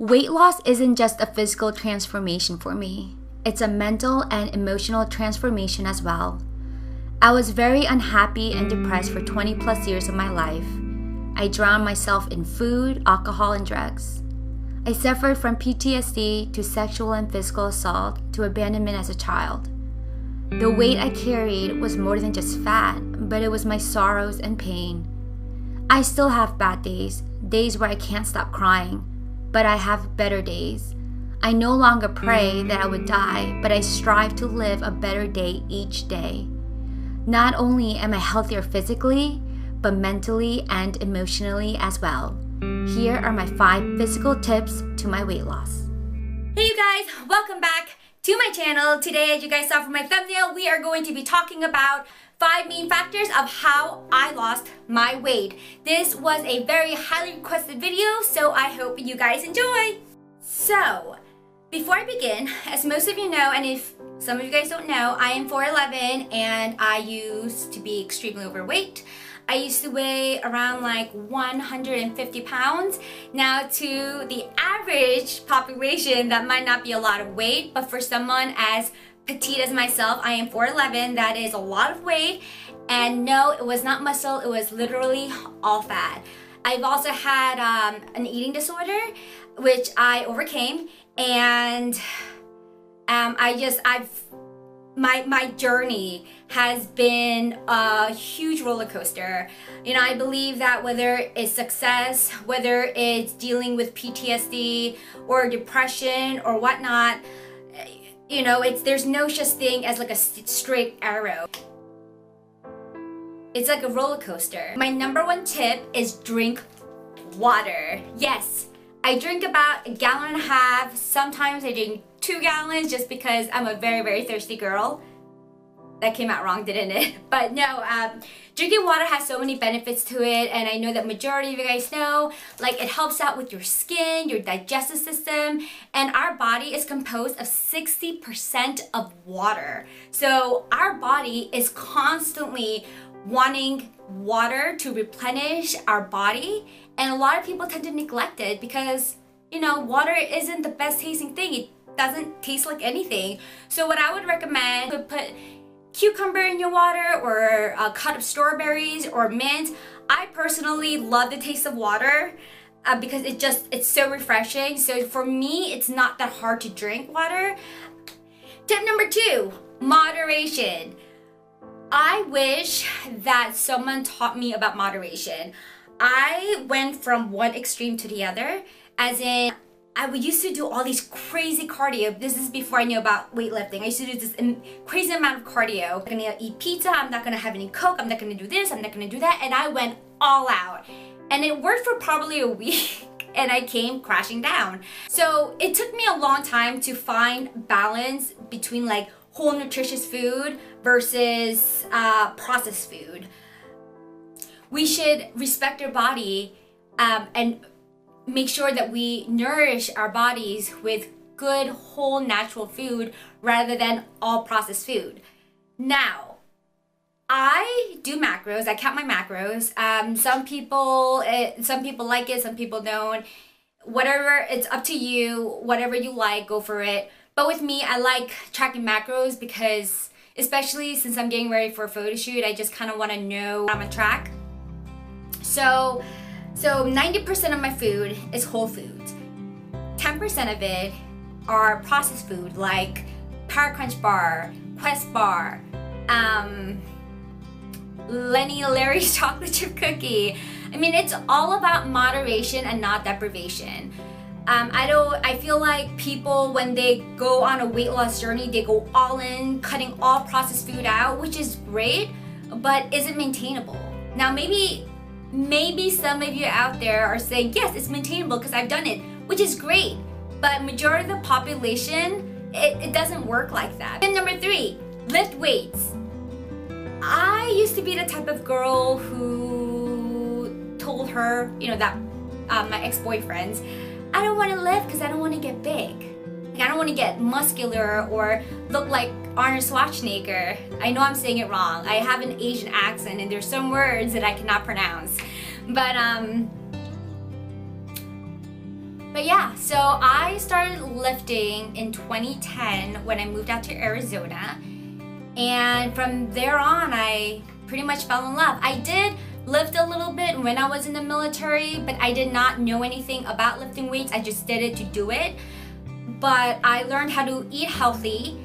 Weight loss isn't just a physical transformation for me. It's a mental and emotional transformation as well. I was very unhappy and depressed for 20 plus years of my life. I drowned myself in food, alcohol, and drugs. I suffered from PTSD to sexual and physical assault to abandonment as a child. The weight I carried was more than just fat, but it was my sorrows and pain. I still have bad days where I can't stop crying, but I have better days. I no longer pray that I would die, but I strive to live a better day each day. Not only am I healthier physically, but mentally and emotionally as well. Here are my 5 physical tips to my weight loss. Hey you guys, welcome back to my channel. Today, as you guys saw from my thumbnail, we are going to be talking about 5 main factors of how I lost my weight. This was a very highly requested video, so I hope you guys enjoy. So, before I begin, as most of you know, and if some of you guys don't know, I am 4'11" and I used to be extremely overweight. I used to weigh around like 150 pounds. Now, to the average population, that might not be a lot of weight, but for someone as petite as myself, I am 4'11", that is a lot of weight. And no, it was not muscle, it was literally all fat. I've also had an eating disorder, which I overcame, and my journey has been a huge roller coaster. You know, I believe that whether it's success, whether it's dealing with PTSD or depression or whatnot, you know, there's no such thing as like a straight arrow. It's like a roller coaster. My number 1 tip is drink water. Yes, I drink about 1.5 gallons. Sometimes I drink 2 gallons just because I'm a very, very thirsty girl. That came out wrong, didn't it? But no, drinking water has so many benefits to it, and I know that majority of you guys know, like it helps out with your skin, your digestive system, and our body is composed of 60% of water. So our body is constantly wanting water to replenish our body, and a lot of people tend to neglect it because, you know, water isn't the best tasting thing. It doesn't taste like anything. So what I would recommend, you could put cucumber in your water, or a cut of strawberries or mint. I personally love the taste of water because it's so refreshing. So for me, it's not that hard to drink water. Tip number 2, moderation. I wish that someone taught me about moderation. I went from one extreme to the other, as in I used to do all these crazy cardio. This is before I knew about weightlifting. I used to do this crazy amount of cardio. I'm gonna eat pizza, I'm not gonna have any Coke, I'm not gonna do this, I'm not gonna do that, and I went all out. And it worked for probably a week, and I came crashing down. So it took me a long time to find balance between like whole nutritious food versus processed food. We should respect our body and make sure that we nourish our bodies with good, whole, natural food rather than all processed food. Now, I do macros. I count my macros. Some people like it, some people don't. Whatever, it's up to you. Whatever you like, go for it. But with me, I like tracking macros because, especially since I'm getting ready for a photo shoot, I just kind of want to know what I'm on track. So 90% of my food is whole foods. 10% of it are processed food like Power Crunch bar, Quest bar, Lenny Larry's chocolate chip cookie. I mean, it's all about moderation and not deprivation. I feel like people, when they go on a weight loss journey, they go all in, cutting all processed food out, which is great, but isn't maintainable. Now, maybe some of you out there are saying, yes, it's maintainable because I've done it, which is great. But majority of the population, it doesn't work like that. And number 3, lift weights. I used to be the type of girl who told her, you know, that my ex-boyfriends, I don't want to lift because I don't want to get big. Like, I don't want to get muscular or look like Arnold Schwarzenegger. I know I'm saying it wrong. I have an Asian accent and there's some words that I cannot pronounce. But But yeah, so I started lifting in 2010 when I moved out to Arizona. And from there on, I pretty much fell in love. I did lift a little bit when I was in the military, but I did not know anything about lifting weights. I just did it to do it. But I learned how to eat healthy.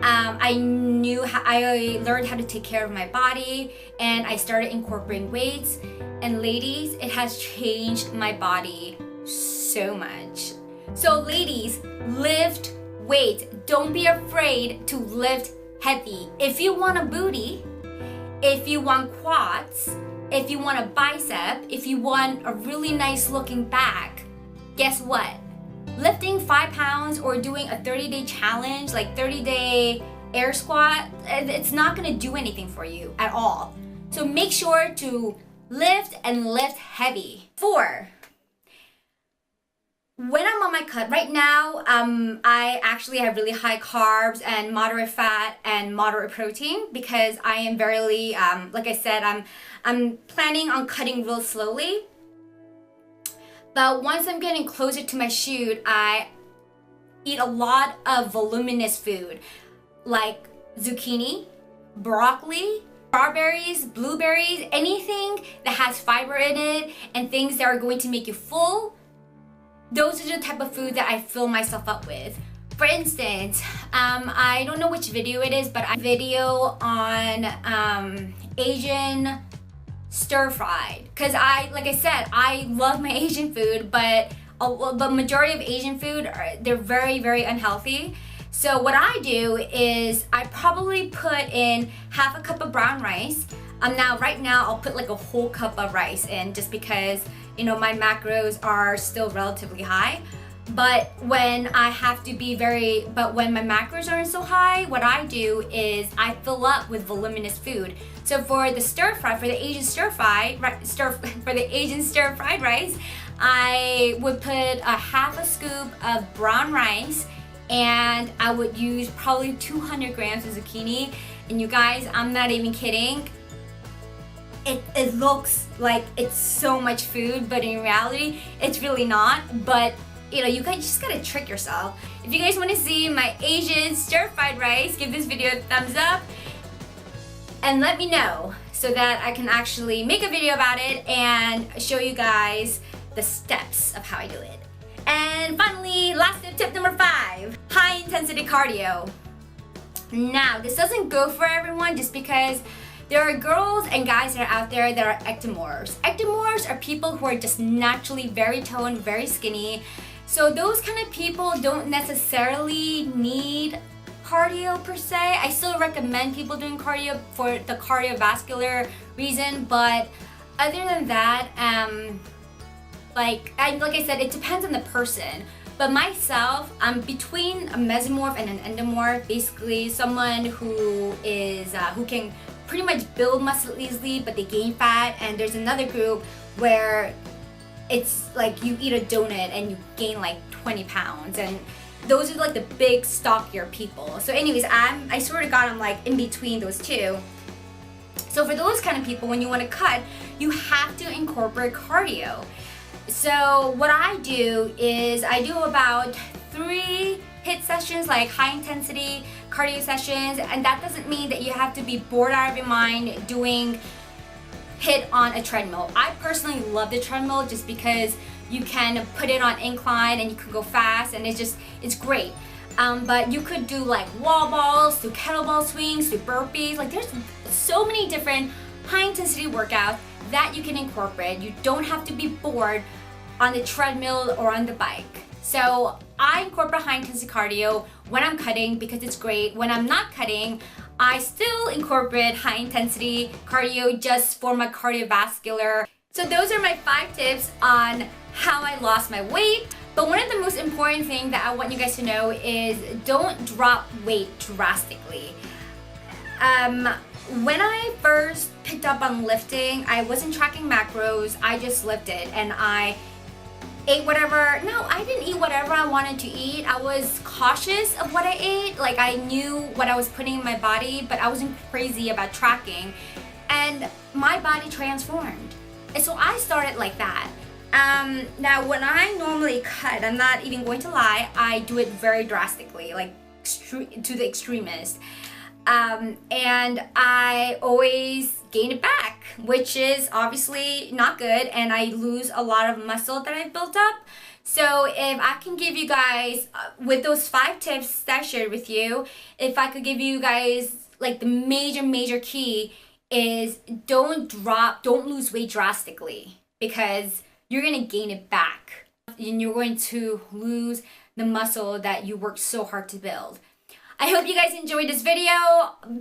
I learned how to take care of my body, and I started incorporating weights. And ladies, it has changed my body so much. So ladies, lift weights. Don't be afraid to lift heavy. If you want a booty, if you want quads, if you want a bicep, if you want a really nice looking back, guess what? Lifting 5 pounds or doing a 30-day challenge, like 30-day air squat, it's not gonna do anything for you at all. So make sure to lift and lift heavy. 4, when I'm on my cut, right now, I actually have really high carbs and moderate fat and moderate protein because I am very, like I said, I'm planning on cutting real slowly. But once I'm getting closer to my shoot, I eat a lot of voluminous food like zucchini, broccoli, strawberries, blueberries, anything that has fiber in it and things that are going to make you full. Those are the type of food that I fill myself up with. For instance, I don't know which video it is, but I video on Asian stir fried, because like I said, I love my Asian food, but the majority of Asian food they're very, very unhealthy. So what I do is I probably put in half a cup of brown rice. Right now I'll put like a whole cup of rice in, just because my macros are still relatively high. But when my macros aren't so high, what I do is I fill up with voluminous food. So for the Asian stir fried rice, I would put a half a scoop of brown rice, and I would use probably 200 grams of zucchini. And you guys, I'm not even kidding. It looks like it's so much food, but in reality, it's really not. But you guys just gotta trick yourself. If you guys want to see my Asian stir-fried rice, give this video a thumbs up and let me know so that I can actually make a video about it and show you guys the steps of how I do it. And finally, last tip number 5, high intensity cardio. Now, this doesn't go for everyone, just because there are girls and guys that are out there that are ectomorphs. Ectomorphs are people who are just naturally very toned, very skinny. So those kind of people don't necessarily need cardio per se. I still recommend people doing cardio for the cardiovascular reason, but other than that, like I said, it depends on the person. But myself, I'm between a mesomorph and an endomorph, basically someone who can pretty much build muscle easily, but they gain fat. And there's another group where it's like you eat a donut and you gain like 20 pounds, and those are like the big stockier people. So anyways, I swear to God, I'm like in between those two. So for those kind of people, when you want to cut, you have to incorporate cardio. So what I do is I do about 3 HIIT sessions, like high intensity cardio sessions, and that doesn't mean that you have to be bored out of your mind doing HIIT on a treadmill. I personally love the treadmill just because you can put it on incline and you can go fast, and it's great. But you could do like wall balls, do kettlebell swings, do burpees. Like there's so many different high intensity workouts that you can incorporate. You don't have to be bored on the treadmill or on the bike. So I incorporate high intensity cardio when I'm cutting because it's great. When I'm not cutting, I still incorporate high intensity cardio just for my cardiovascular. So those are my 5 tips on how I lost my weight. But one of the most important things that I want you guys to know is don't drop weight drastically. When I first picked up on lifting, I wasn't tracking macros. I just lifted and I ate whatever. No, I didn't eat whatever I wanted to eat. I was cautious of what I ate. Like I knew what I was putting in my body, but I wasn't crazy about tracking. And my body transformed. And so I started like that. Now when I normally cut, I'm not even going to lie, I do it very drastically, like to the extremist. And I always gain it back, which is obviously not good, and I lose a lot of muscle that I've built up. So if I can give you guys, with those 5 tips that I shared with you, if I could give you guys like the major key is don't lose weight drastically, because you're gonna gain it back and you're going to lose the muscle that you worked so hard to build. I hope you guys enjoyed this video.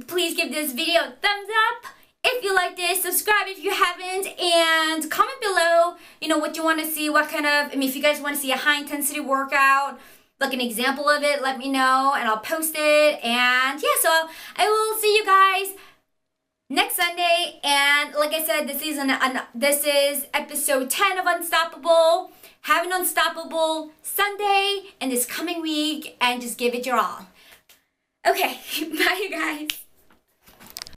Please give this video a thumbs up if you liked it, subscribe if you haven't, and comment below, you know, what you want to see, what kind of, if you guys want to see a high intensity workout, like an example of it, let me know and I'll post it. And yeah, so I will see you guys next Sunday. And like I said, this is episode 10 of Unstoppable. Have an unstoppable Sunday and this coming week, and just give it your all. Okay, bye you guys.